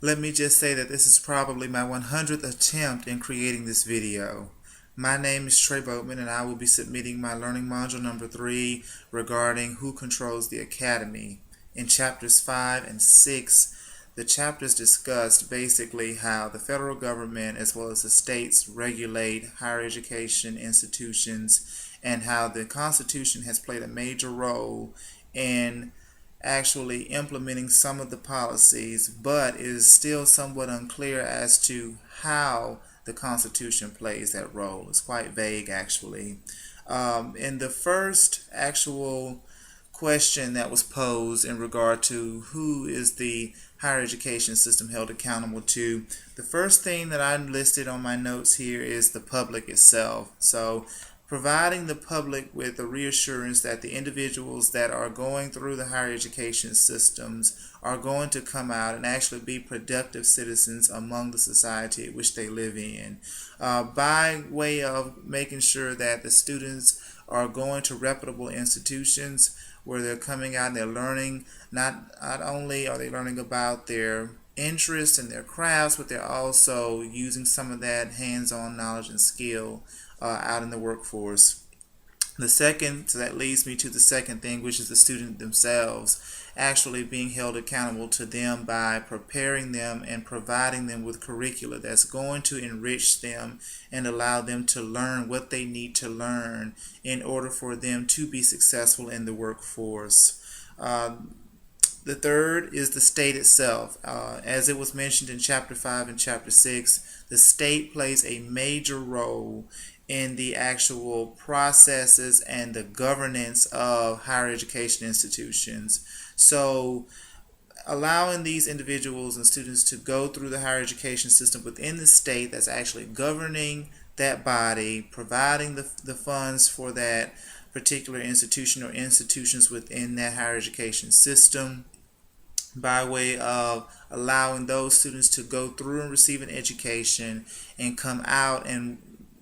Let me just say that this is probably my 100th attempt in creating this video. My name is Trey Boatman and I will be submitting my learning module number 3 regarding who controls the academy. In chapters 5 and 6, the chapters discussed basically how the federal government as well as the states regulate higher education institutions and how the Constitution has played a major role in actually implementing some of the policies, but it is still somewhat unclear as to how the Constitution plays that role. It's quite vague, actually. In the first actual question that was posed in regard to who is the higher education system held accountable to, the first thing that I listed on my notes here is the public itself. So providing the public with a reassurance that the individuals that are going through the higher education systems are going to come out and actually be productive citizens among the society in which they live in, by way of making sure that the students are going to reputable institutions where they're coming out and they're learning. Not only are they learning about their interests and their crafts, but they're also using some of that hands-on knowledge and skill out in the workforce. So that leads me to the second thing, which is the student themselves actually being held accountable to them by preparing them and providing them with curricula that's going to enrich them and allow them to learn what they need to learn in order for them to be successful in the workforce. The third is the state itself. As it was mentioned in Chapter 5 and Chapter 6, the state plays a major role in the actual processes and the governance of higher education institutions. So allowing these individuals and students to go through the higher education system within the state that's actually governing that body, providing the funds for that particular institution or institutions within that higher education system, by way of allowing those students to go through and receive an education and come out and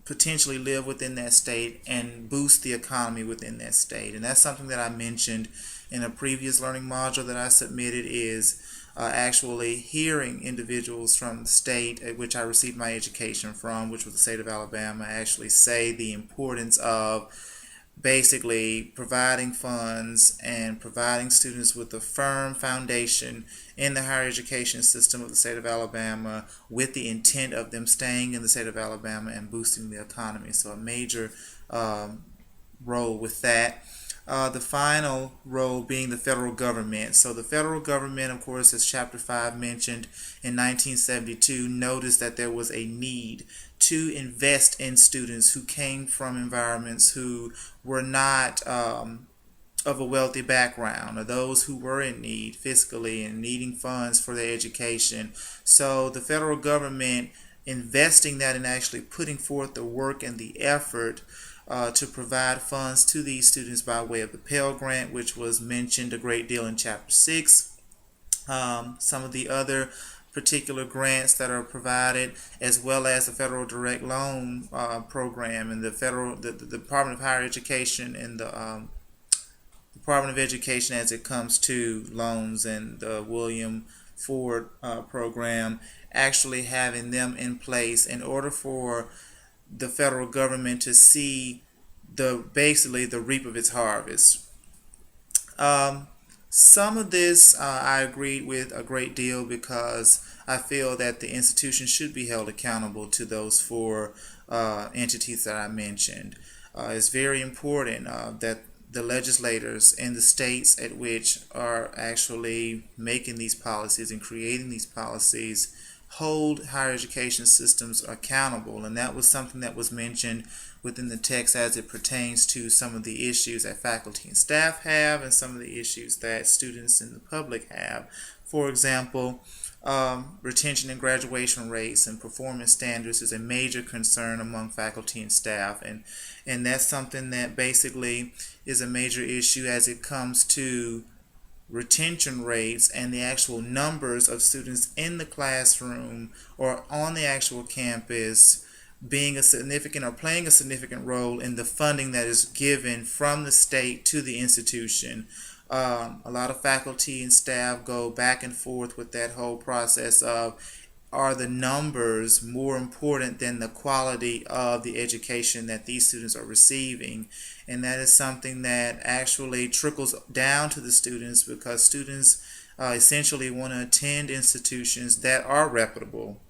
potentially live within that state and boost the economy within that state. And that's something that I mentioned in a previous learning module that I submitted, is actually hearing individuals from the state at which I received my education from, which was the state of Alabama, actually say the importance of basically providing funds and providing students with a firm foundation in the higher education system of the state of Alabama with the intent of them staying in the state of Alabama and boosting the economy. So a major role with that. The final role being the federal government. So the federal government, of course, as Chapter 5 mentioned, in 1972 noticed that there was a need to invest in students who came from environments who were not of a wealthy background, or those who were in need fiscally and needing funds for their education. So the federal government investing that and actually putting forth the work and the effort to provide funds to these students by way of the Pell Grant, which was mentioned a great deal in Chapter 6. Some of the other particular grants that are provided, as well as the federal direct loan program and the Department of Higher Education and the Department of Education as it comes to loans, and the William Ford program, actually having them in place in order for the federal government to see basically the reap of its harvest. Some of this I agreed with a great deal because I feel that the institution should be held accountable to those four entities that I mentioned. It's very important that the legislators in the states at which are actually making these policies and creating these policies hold higher education systems accountable. And that was something that was mentioned within the text as it pertains to some of the issues that faculty and staff have and some of the issues that students and the public have. For example, retention and graduation rates and performance standards is a major concern among faculty and staff, and that's something that basically is a major issue as it comes to retention rates and the actual numbers of students in the classroom or on the actual campus being a significant or playing a significant role in the funding that is given from the state to the institution. A lot of faculty and staff go back and forth with that whole process of, are the numbers more important than the quality of the education that these students are receiving? And that is something that actually trickles down to the students, because students essentially want to attend institutions that are reputable.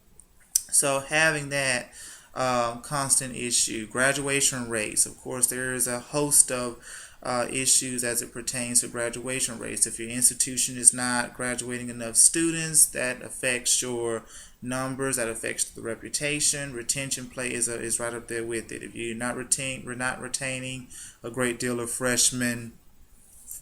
So having that constant issue, graduation rates. Of course, there is a host of issues as it pertains to graduation rates. If your institution is not graduating enough students, that affects your numbers, that affects the reputation. Retention play is right up there with it. If you're not retaining a great deal of freshmen,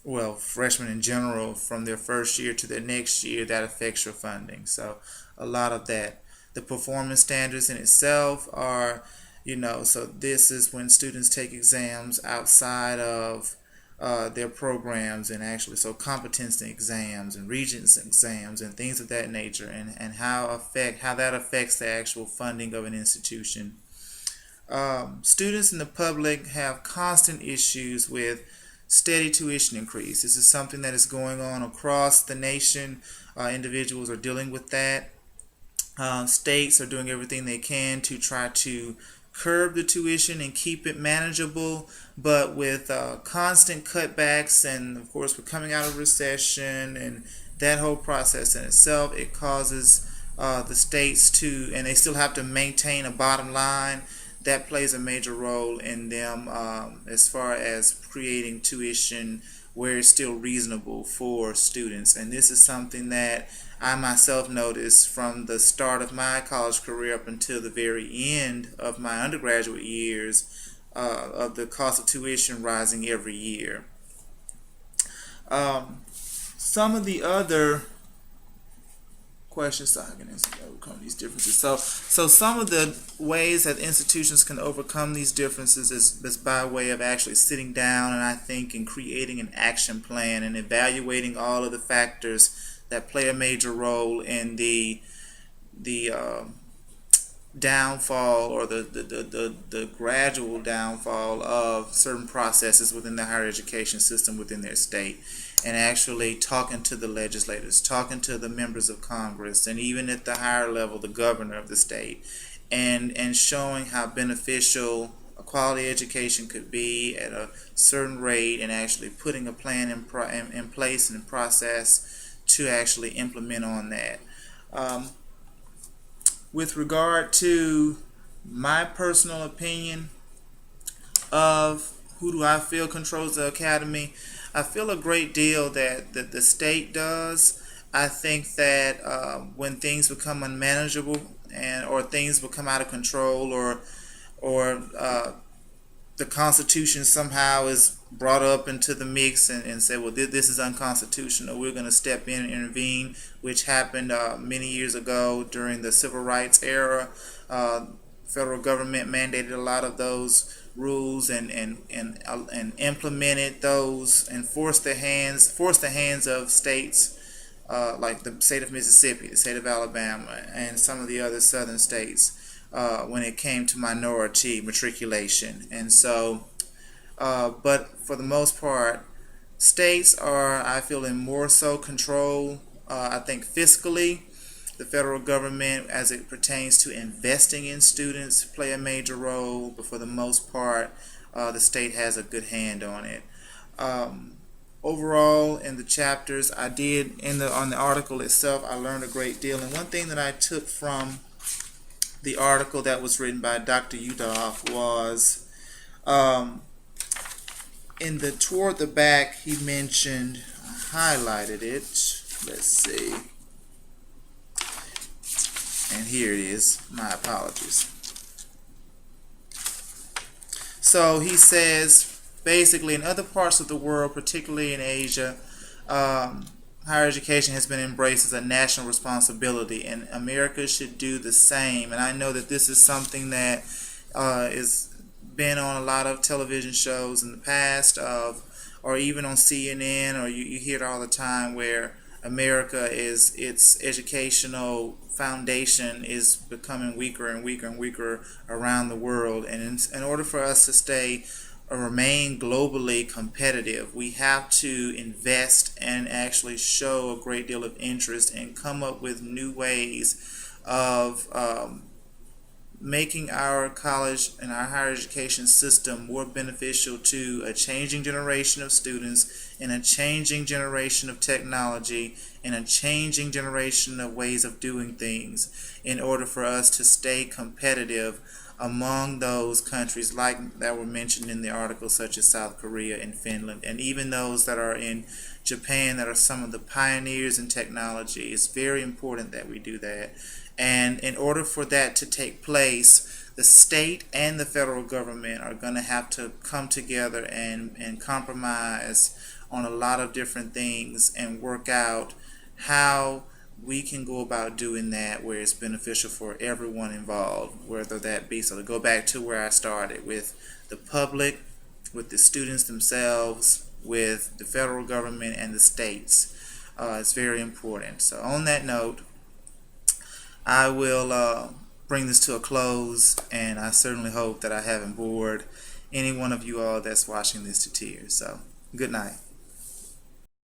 well, freshmen in general, from their first year to their next year, that affects your funding. So a lot of that. The performance standards in itself are, so this is when students take exams outside of their programs, and actually, so competency exams and regents exams and things of that nature, and how that affects the actual funding of an institution. Students in the public have constant issues with steady tuition increase. This is something that is going on across the nation. Individuals are dealing with that. States are doing everything they can to try to curb the tuition and keep it manageable, but with constant cutbacks, and of course we're coming out of recession, and that whole process in itself, it causes the states to, and they still have to maintain a bottom line. That plays a major role in them as far as creating tuition where it's still reasonable for students. And this is something that I myself noticed from the start of my college career up until the very end of my undergraduate years, of the cost of tuition rising every year. Some of the other questions, so I can overcome these differences. So some of the ways that institutions can overcome these differences is by way of actually sitting down, and I think, and creating an action plan and evaluating all of the factors that play a major role in the downfall, or the gradual downfall of certain processes within the higher education system within their state, and actually talking to the legislators, talking to the members of Congress, and even at the higher level, the governor of the state, and showing how beneficial a quality education could be at a certain rate, and actually putting a plan in place and process to actually implement on that. With regard to my personal opinion of who do I feel controls the academy, I feel a great deal that the state does. I think that when things become unmanageable, or things become out of control, or the Constitution somehow is brought up into the mix, and say, well, this is unconstitutional, we're going to step in and intervene, which happened many years ago during the Civil Rights era. Federal government mandated a lot of those rules, and implemented those, and forced the hands of states like the state of Mississippi, the state of Alabama, and some of the other southern states when it came to minority matriculation. And so, but for the most part, states are, I feel, in more so control. I think fiscally, the federal government, as it pertains to investing in students, play a major role, but for the most part, the state has a good hand on it. Overall, in the chapters I did on the article itself, I learned a great deal. And one thing that I took from the article that was written by Dr. Udoff was, toward the back, he mentioned, I highlighted it, let's see, and here it is, my apologies. So he says, basically, in other parts of the world, particularly in Asia, higher education has been embraced as a national responsibility, and America should do the same. And I know that this is something that is been on a lot of television shows in the past, or even on CNN, or you hear it all the time, where America its educational foundation is becoming weaker and weaker and weaker around the world. And in order for us to stay remain globally competitive, we have to invest and actually show a great deal of interest and come up with new ways of making our college and our higher education system more beneficial to a changing generation of students and a changing generation of technology and a changing generation of ways of doing things in order for us to stay competitive among those countries like that were mentioned in the article, such as South Korea and Finland, and even those that are in Japan that are some of the pioneers in technology. It's very important that we do that. And in order for that to take place, the state and the federal government are going to have to come together and compromise on a lot of different things and work out how we can go about doing that where it's beneficial for everyone involved, whether that be, so to go back to where I started, with the public, with the students themselves, with the federal government and the states. It's very important. So on that note, I will bring this to a close, and I certainly hope that I haven't bored any one of you all that's watching this to tears. So good night.